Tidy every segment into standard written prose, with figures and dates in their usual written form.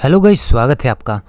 Hello guys, स्वागत है आपका।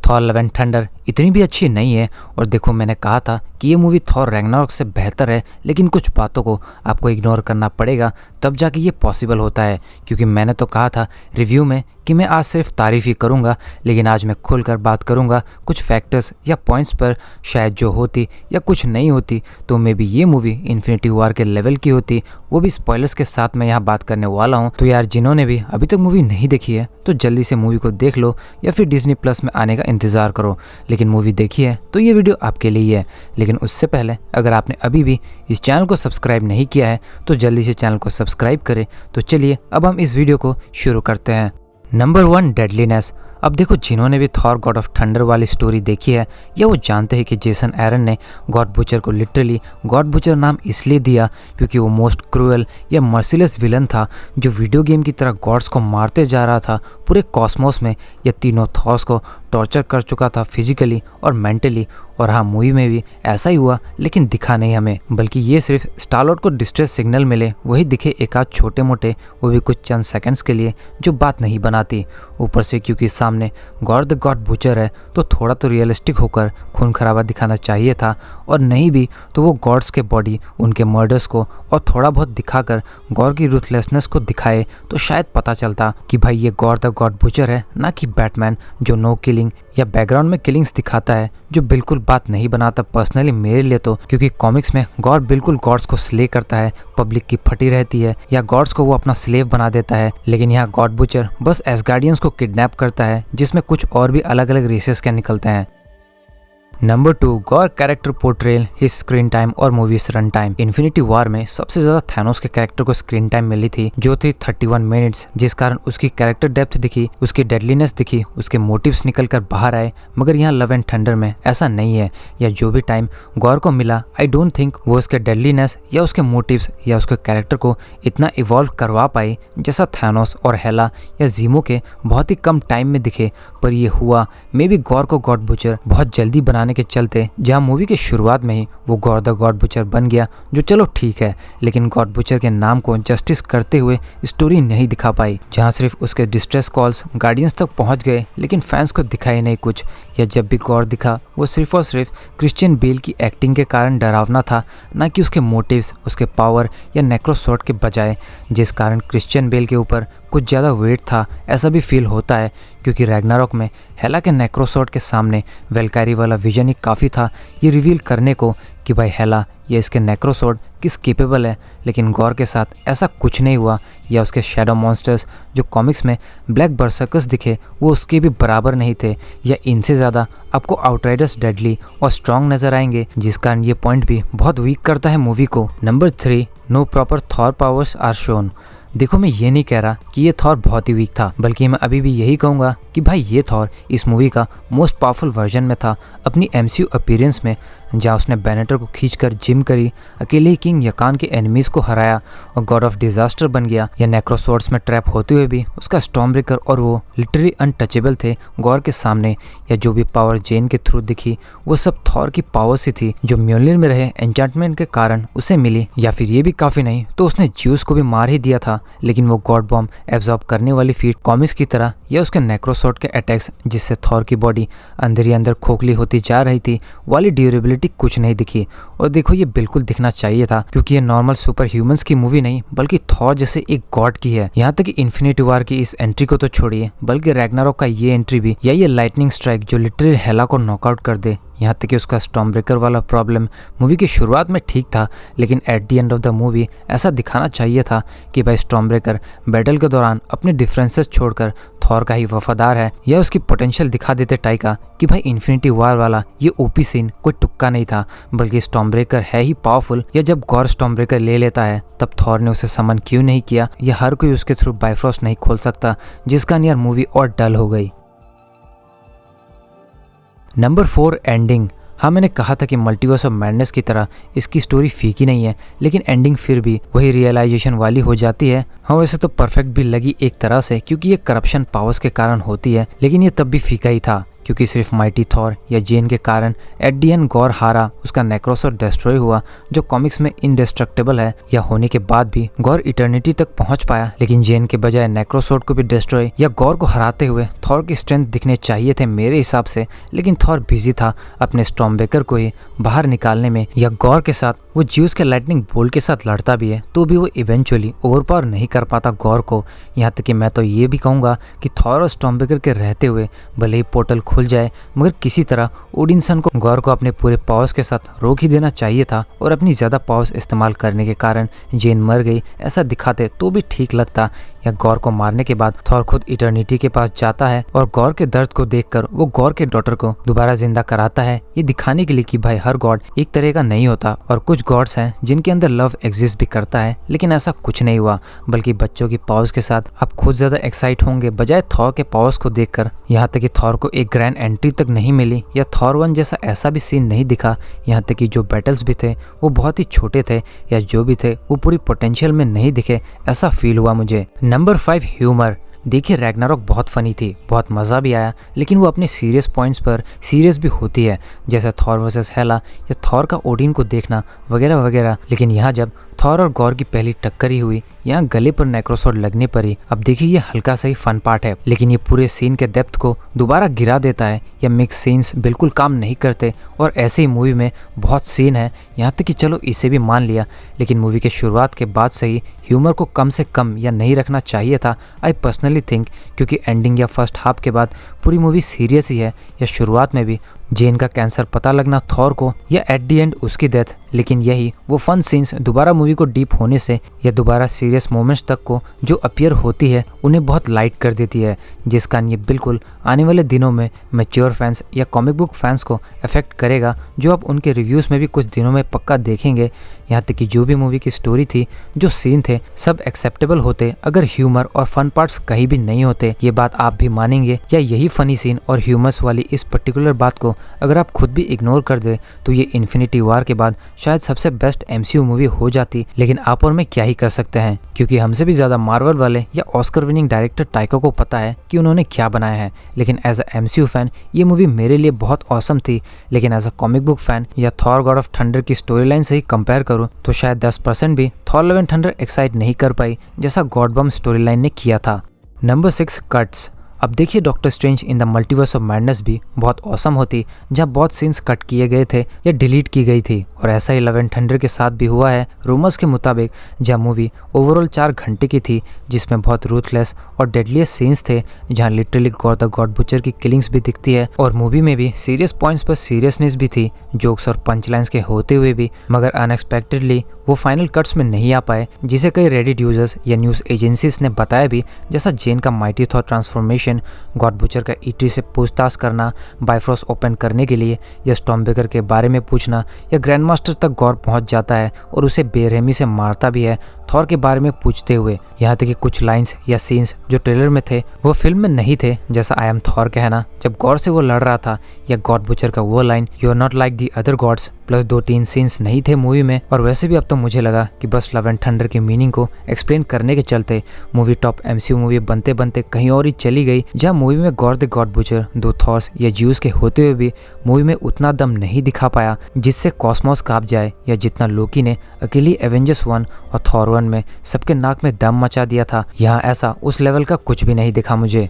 थॉर लव एंड थंडर इतनी भी अच्छी नहीं है। और देखो, मैंने कहा था कि ये मूवी थॉर रैग्नारोक से बेहतर है, लेकिन कुछ बातों को आपको इग्नोर करना पड़ेगा, तब जाके ये पॉसिबल होता है। क्योंकि मैंने तो कहा था रिव्यू में कि मैं आज सिर्फ तारीफ़ ही करूँगा, लेकिन आज मैं खुलकर बात करूँगा कुछ फैक्टर्स या पॉइंट्स पर। शायद जो होती या कुछ नहीं होती तो मे बी ये मूवी इन्फिनिटी वॉर के लेवल की होती, वो भी स्पॉयलर्स के साथ मैं यहाँ बात करने वाला हूँ। तो यार, जिन्होंने भी अभी तक मूवी नहीं देखी है तो जल्दी से मूवी को देख लो या फिर डिज्नी प्लस में आने का इंतज़ार करो। लेकिन मूवी देखी है तो ये वीडियो आपके लिए ही है। लेकिन उससे पहले अगर आपने अभी भी इस चैनल को सब्सक्राइब नहीं किया है तो जल्दी से चैनल को सब्सक्राइब करें। तो चलिए अब हम इस वीडियो को शुरू करते हैं। नंबर 1, डेडलीनेस। अब देखो, जिन्होंने भी थॉर गॉड ऑफ थंडर वाली स्टोरी देखी है या वो जानते हैं कि जेसन एरन ने गॉड बुचर को लिटरली गॉड बुचर नाम इसलिए दिया क्योंकि वो मोस्ट क्रूअल या मर्सीलेस विलन था, जो वीडियो गेम की तरह गॉड्स को मारते जा रहा था। पूरे कॉस्मोस में ये तीनों थॉर्स को टॉर्चर कर चुका था फिजिकली और मेंटली। और हाँ, मूवी में भी ऐसा ही हुआ, लेकिन दिखा नहीं हमें, बल्कि ये सिर्फ स्टार-लॉर्ड को डिस्ट्रेस सिग्नल मिले वही दिखे एक आध छोटे मोटे, वो भी कुछ चंद सेकंड्स के लिए, जो बात नहीं बनाती। ऊपर से क्योंकि सामने गॉड द गॉड बुचर है तो थोड़ा तो रियलिस्टिक होकर खून खराबा दिखाना चाहिए था, और नहीं भी तो वो गॉड्स के बॉडी उनके मर्डर्स को और थोड़ा बहुत दिखाकर गॉड की रूथलेसनेस को दिखाए तो शायद पता चलता कि भाई ये गॉड द गॉड बुचर है, ना कि बैटमैन जो नो किलिंग या बैकग्राउंड में किलिंग्स दिखाता है, जो बिल्कुल बात नहीं बनाता पर्सनली मेरे लिए तो। क्योंकि कॉमिक्स में गॉड बिल्कुल गॉड्स को स्ले करता है, पब्लिक की फटी रहती है या गॉड्स को वो अपना स्लेव बना देता है। लेकिन यहाँ गॉड बुचर बस एसगार्डियंस को किडनैप करता है, जिसमें कुछ और भी अलग अलग रेसेस के निकलते हैं। नंबर 2, गॉर character portrayal, his screen time और movies run time. Infinity war में सबसे ज्यादा थैनोस के कैरेक्टर को स्क्रीन टाइम मिली थी, जो थी 31 मिनट्स, जिस कारण उसकी कैरेक्टर डेप्थ दिखी, उसकी डेडलीनेस दिखी, उसके मोटिव्स निकल कर बाहर आए। मगर यहाँ लव एंड थंडर में ऐसा नहीं है। या जो भी टाइम गॉर को मिला, आई डोंट थिंक वो उसके डेडलीनेस या उसके मोटिव्स या उसके कैरेक्टर को इतना इवॉल्व करवा पाई जैसा थैनोस और हेला या जीमो के बहुत ही कम टाइम में दिखे। पर ये हुआ मे बी गॉर को गॉड बुचर बहुत जल्दी बनाने के चलते, जहां मूवी के शुरुआत में ही वो गॉड द गॉड बुचर बन गया, जो चलो ठीक है, लेकिन गॉड बुचर के नाम को जस्टिस करते हुए स्टोरी नहीं दिखा पाई। जहां सिर्फ उसके डिस्ट्रेस कॉल्स गार्डियंस तक पहुंच गए, लेकिन फैंस को दिखाई नहीं कुछ। या जब भी गॉड दिखा वो सिर्फ और सिर्फ क्रिश्चियन बेल की एक्टिंग के कारण डरावना था, ना कि उसके मोटिव्स, उसके पावर या नेक्रोसॉर्ड के बजाय, जिस कारण क्रिश्चियन बेल के ऊपर कुछ ज़्यादा वेट था, ऐसा भी फील होता है। क्योंकि रैग्नारोक में हेला के नेक्रोसॉर्ड के सामने वेलकारी वाला विजन ही काफ़ी था ये रिवील करने को कि भाई हेला या इसके नेक्रोसॉर्ड किस केपेबल है। लेकिन गॉर के साथ ऐसा कुछ नहीं हुआ। या उसके शैडो मॉन्स्टर्स जो कॉमिक्स में ब्लैक बर्सर्कस दिखे, वो उसके भी बराबर नहीं थे, या इनसे ज़्यादा आपको आउटराइडर्स डेडली और स्ट्रॉन्ग नजर आएंगे, जिस कारण ये पॉइंट भी बहुत वीक करता है मूवी को। Number 3, no proper Thor powers are shown. देखो, मैं ये नहीं कह रहा कि ये थॉर बहुत ही वीक था, बल्कि मैं अभी भी यही कहूँगा कि भाई ये थॉर इस मूवी का मोस्ट पावरफुल वर्जन में था अपनी MCU अपीयरेंस में, जहाँ उसने बैनेटर को खींचकर जिम करी, अकेले ही किंग यकान के एनिमीज को हराया और गॉड ऑफ डिजास्टर बन गया। या नेक्रोसॉर्ड्स में ट्रैप होते हुए भी उसका स्टॉर्म ब्रेकर और वो लिटरली अनटचेबल थे गॉर के सामने। या जो भी पावर जेन के थ्रू दिखी वो सब थॉर की पावर से थी, जो म्योल्निर में रहे एन्चेंटमेंट के कारण उसे मिली। या फिर ये भी काफ़ी नहीं तो उसने ज्यूस को भी मार ही दिया था, लेकिन वो गॉड बॉम्ब एब्जॉर्ब करने वाली फीट कॉमिक्स की तरह, या उसके नेक्रोसॉर्ड के अटैक्स जिससे थॉर की बॉडी अंदर ही अंदर खोखली होती जा रही थी वाली ड्यूरेबिलिटी कुछ नहीं दिखी। और देखो, ये बिल्कुल दिखना चाहिए था, क्योंकि ये नॉर्मल सुपर ह्यूमंस की मूवी नहीं बल्कि थॉर जैसे एक गॉड की है। यहाँ तक कि इन्फिनिटी वॉर की इस एंट्री को तो छोड़िए, बल्कि रैग्नारोक का ये एंट्री भी, या ये लाइटनिंग स्ट्राइक जो लिटरली हेला को नॉकआउट कर दे। यहाँ तक कि उसका स्टॉर्म ब्रेकर वाला प्रॉब्लम मूवी की शुरुआत में ठीक था, लेकिन at the end of the movie ऐसा दिखाना चाहिए था कि भाई स्टॉर्म ब्रेकर बैटल के दौरान अपने डिफरेंसेस छोड़कर थॉर का ही वफादार है। या उसकी पोटेंशियल दिखा देते टाइका कि भाई इन्फिनिटी वॉर वाला ये ओपी सीन कोई तुक्का नहीं था, बल्कि स्टॉर्म ब्रेकर है ही पावरफुल। या जब गॉर स्टॉर्म ब्रेकर ले लेता है तब थॉर ने उसे समन क्यों नहीं किया? या हर कोई उसके थ्रू बाइफ्रॉस्ट नहीं खोल सकता, जिसका यार मूवी और डल हो गई। Number 4, ending. हाँ, मैंने कहा था कि मल्टीवर्स ऑफ मैडनेस की तरह इसकी स्टोरी फीकी नहीं है, लेकिन एंडिंग फिर भी वही रियलाइजेशन वाली हो जाती है। हाँ, वैसे तो परफेक्ट भी लगी एक तरह से, क्योंकि ये करप्शन पावर्स के कारण होती है, लेकिन ये तब भी फीका ही था। क्योंकि सिर्फ माइटी थॉर या जेन के कारण एट दी एंड गॉर हारा, उसका नेक्रोसोर्ड डिस्ट्रॉय हुआ जो कॉमिक्स में इंडेस्ट्रक्टेबल है, या होने के बाद भी गॉर इटर्निटी तक पहुंच पाया, लेकिन जेन के बजाय नेक्रोसोर्ड को भी डिस्ट्रॉय या गॉर को हराते हुए थॉर की स्ट्रेंथ दिखने चाहिए थे मेरे हिसाब से। लेकिन थॉर बिजी था अपने स्टॉर्मबेकर को ही बाहर निकालने में, या गॉर के साथ वो ज्यूस के लाइटनिंग बोल्ट के साथ लड़ता भी है तो भी वो इवेंचुअली ओवरपावर नहीं कर पाता गॉर को। यहाँ तक कि मैं तो ये भी कहूँगा कि थॉर और स्टॉर्मबेकर के रहते हुए भले ही पोर्टल खुल जाए, मगर किसी तरह ओडिनसन को गॉर को अपने पूरे पावर्स के साथ रोक ही देना चाहिए था, और अपनी ज़्यादा पावर्स इस्तेमाल करने के कारण जेन मर गई ऐसा दिखाते तो भी ठीक लगता। या गॉर को मारने के बाद थॉर खुद इटर्निटी के पास जाता है और गॉर के दर्द को देखकर वो गॉर के डॉटर को दोबारा जिंदा कराता है, ये दिखाने के लिए कि भाई हर गॉड एक तरह का नहीं होता, और कुछ गॉड्स हैं जिनके अंदर लव एग्जिस्ट भी करता है। लेकिन ऐसा कुछ नहीं हुआ, बल्कि बच्चों की पावर्स के साथ आप खुद ज्यादा एक्साइट होंगे बजाय थॉर के पावर्स को देखकर। यहाँ तक कि थॉर को एक ग्रैंड एंट्री तक नहीं मिली, या थॉर 1 जैसा ऐसा भी सीन नहीं दिखा। यहाँ तक कि जो बैटल्स भी थे वो बहुत ही छोटे थे, या जो भी थे वो पूरी पोटेंशियल में नहीं दिखे, ऐसा फील हुआ मुझे। Number 5, humour. देखिए रैग्नारॉक बहुत फनी थी, बहुत मज़ा भी आया, लेकिन वो अपने सीरियस पॉइंट्स पर सीरियस भी होती है, जैसे थॉर वर्सेस हेला या थॉर का ओडिन को देखना वगैरह वगैरह। लेकिन यहाँ जब थॉर और गॉर की पहली टक्कर ही हुई, यहाँ गले पर नेक्रोसोर्ड लगने पर ही, अब देखिए ये हल्का सा ही फन पार्ट है, लेकिन ये पूरे सीन के डेप्थ को दोबारा गिरा देता है। या मिक्स सीन्स बिल्कुल काम नहीं करते, और ऐसे ही मूवी में बहुत सीन है, यहाँ तक कि चलो इसे भी मान लिया, लेकिन मूवी के शुरुआत के बाद से ही ह्यूमर को कम से कम या नहीं रखना चाहिए था, आई पर्सनली थिंक, क्योंकि एंडिंग या फर्स्ट हाफ के बाद पूरी मूवी सीरियस ही है। या शुरुआत में भी जेन का कैंसर पता लगना थॉर को, या एट दी एंड उसकी डेथ, लेकिन यही वो फन सीन्स दोबारा मूवी को डीप होने से या दोबारा सीरियस मोमेंट्स तक को जो अपीयर होती है उन्हें बहुत लाइट कर देती है, जिस कारण ये बिल्कुल आने वाले दिनों में मैच्योर फैंस या कॉमिक बुक फैंस को अफेक्ट करेगा, जो आप उनके रिव्यूज़ में भी कुछ दिनों में पक्का देखेंगे। यहाँ तक कि जो भी मूवी की स्टोरी थी, जो सीन थे, सब एक्सेप्टेबल होते अगर ह्यूमर और फन पार्ट्स कहीं भी नहीं होते। ये बात आप भी मानेंगे, या यही फनी सीन और ह्यूमर्स वाली इस पर्टिकुलर बात को अगर आप खुद भी इग्नोर कर दे तो ये इन्फिनिटी वॉर के बाद शायद सबसे बेस्ट MCU मूवी हो जाती। लेकिन आप और मैं क्या ही कर सकते हैं, क्योंकि हमसे भी ज़्यादा मार्वल वाले या ऑस्कर विनिंग डायरेक्टर टाइको को पता है कि उन्होंने क्या बनाया है। लेकिन एज अ MCU फैन ये मूवी मेरे लिए बहुत ऑसम थी, लेकिन as a comic book fan या थॉर गॉड ऑफ थंडर की स्टोरी लाइन से ही कंपेयर करूँ तो शायद 10% भी Thor Love and Thunder excite नहीं कर पाई जैसा गॉड बम स्टोरी लाइन ने किया था। Number 6, cuts. अब देखिए doctor strange in the multiverse of madness भी बहुत औसम होती, जहाँ बहुत सीन्स कट किए गए थे या डिलीट की गई थी, और ऐसा ही लव एंड थंडर के साथ भी हुआ है रूमर्स के मुताबिक, जहाँ मूवी ओवरऑल 4 घंटे की थी, जिसमें बहुत रूथलेस और डेडलीस्ट सीन्स थे, जहाँ literally God the God butcher की किलिंग्स भी दिखती है, और मूवी में भी सीरियस पॉइंट्स पर सीरियसनेस भी थी, जोक्स और पंच लाइन्स के होते हुए भी, मगर अनएक्सपेक्टेडली वो फाइनल कट्स में नहीं आ पाए, जिसे कई रेडिट यूजर्स या न्यूज़ एजेंसीज ने बताया भी, जैसा जेन का mighty Thor transformation, God Butcher का ईटी से पूछताछ करना बाइफ्रोस्ट ओपन करने के लिए, या स्टॉर्मबेकर के बारे में पूछना, या ग्रैंड मास्टर तक गॉर पहुंच जाता है और उसे बेरहमी से मारता भी है थॉर के बारे में पूछते हुए। यहाँ तक कि कुछ लाइंस या सीन्स जो ट्रेलर में थे वो फिल्म में नहीं थे, जैसा आई एम थॉर कहना जब गॉड से वो लड़ रहा था, या गॉड बुचर का वो line you are not like the other gods, plus 2-3 scenes नहीं थे मूवी में। और वैसे भी अब तो मुझे लगा कि बस लव एंड थंडर की मीनिंग को एक्सप्लेन करने के चलते मूवी टॉप MCU मूवी बनते बनते कहीं और ही चली गई, जहाँ मूवी में गॉड द गॉड बुचर 2 थॉर्स या ज्यूस के होते हुए भी मूवी में उतना दम नहीं दिखा पाया जिससे कॉस्मोस कांप जाए, या जितना लोकी ने अकेली एवेंजर्स 1 और थॉर 1 में सबके नाक में दम मचा दिया था, यहाँ ऐसा उस लेवल का कुछ भी नहीं दिखा मुझे।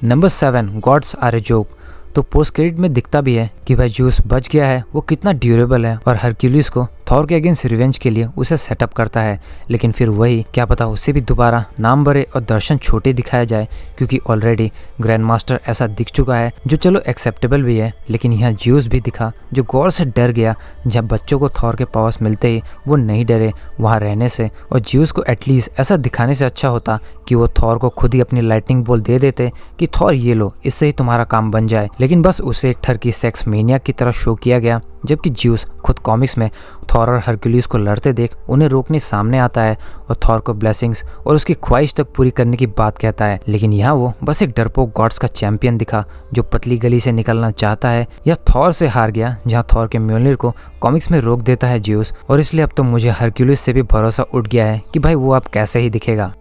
Number 7, gods are a joke. तो पोस्ट क्रेडिट में दिखता भी है कि भाई जूस बच गया है, वो कितना ड्यूरेबल है, और हरक्यूलिस को थॉर के अगेंस्ट रिवेंज के लिए उसे सेटअप करता है, लेकिन फिर वही क्या पता उसे भी दोबारा नाम बड़े और दर्शन छोटे दिखाया जाए, क्योंकि ऑलरेडी ग्रैंड मास्टर ऐसा दिख चुका है, जो चलो एक्सेप्टेबल भी है। लेकिन यहाँ ज्यूस भी दिखा जो गौर से डर गया, जब बच्चों को थॉर के पावर्स मिलते ही वो नहीं डरे वहाँ रहने से, और ज्यूस को एटलीस्ट ऐसा दिखाने से अच्छा होता कि वो थॉर को खुद ही अपनी लाइटनिंग बॉल दे देते कि थॉर ये लो, इससे ही तुम्हारा काम बन जाए। लेकिन बस उसे एक ठरकी सेक्स मेनिया की तरह शो किया गया, जबकि ज्यूस खुद कॉमिक्स में थॉर और हरक्यूलिस को लड़ते देख उन्हें रोकने सामने आता है और थॉर को ब्लेसिंग्स और उसकी ख्वाहिश तक पूरी करने की बात कहता है। लेकिन यहाँ वो बस एक डरपोक गॉड्स का चैंपियन दिखा जो पतली गली से निकलना चाहता है, या थॉर से हार गया, जहाँ थॉर के म्योलनिर को कॉमिक्स में रोक देता है ज्यूस। और इसलिए अब तो मुझे हरक्यूलिस से भी भरोसा उठ गया है कि भाई वो अब कैसे ही दिखेगा।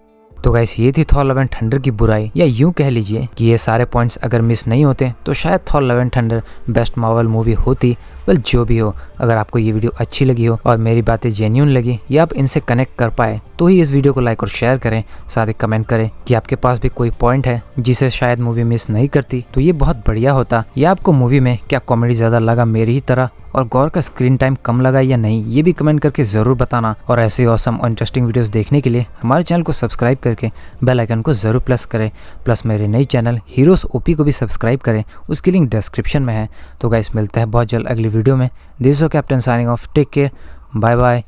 तो गाइस ये थी थॉर लव एंड थंडर की बुराई, या यूं कह लीजिए कि ये सारे पॉइंट्स अगर मिस नहीं होते तो शायद Thor Love and thunder best Marvel movie होती। वेल जो भी हो, अगर आपको ये वीडियो अच्छी लगी हो और मेरी बातें जेन्यून लगी या आप इनसे कनेक्ट कर पाए तो ही इस वीडियो को लाइक और शेयर करें। साथ ही कमेंट करें कि आपके पास भी कोई पॉइंट है जिसे शायद मूवी मिस नहीं करती तो ये बहुत बढ़िया होता। या आपको मूवी में क्या कॉमेडी ज़्यादा लगा मेरी ही तरह, और गौर का स्क्रीन टाइम कम लगा या नहीं, ये भी कमेंट करके ज़रूर बताना। और ऐसे ऑसम और इंटरेस्टिंग वीडियोस देखने के लिए हमारे चैनल को सब्सक्राइब करके बेल आइकन को ज़रूर प्रेस करें। प्लस मेरे नई चैनल हीरोज़ ओपी को भी सब्सक्राइब करें, उसकी लिंक डिस्क्रिप्शन में है। तो गाइस मिलते हैं बहुत जल्द अगली वीडियो में। This is captain signing off, take care, bye bye.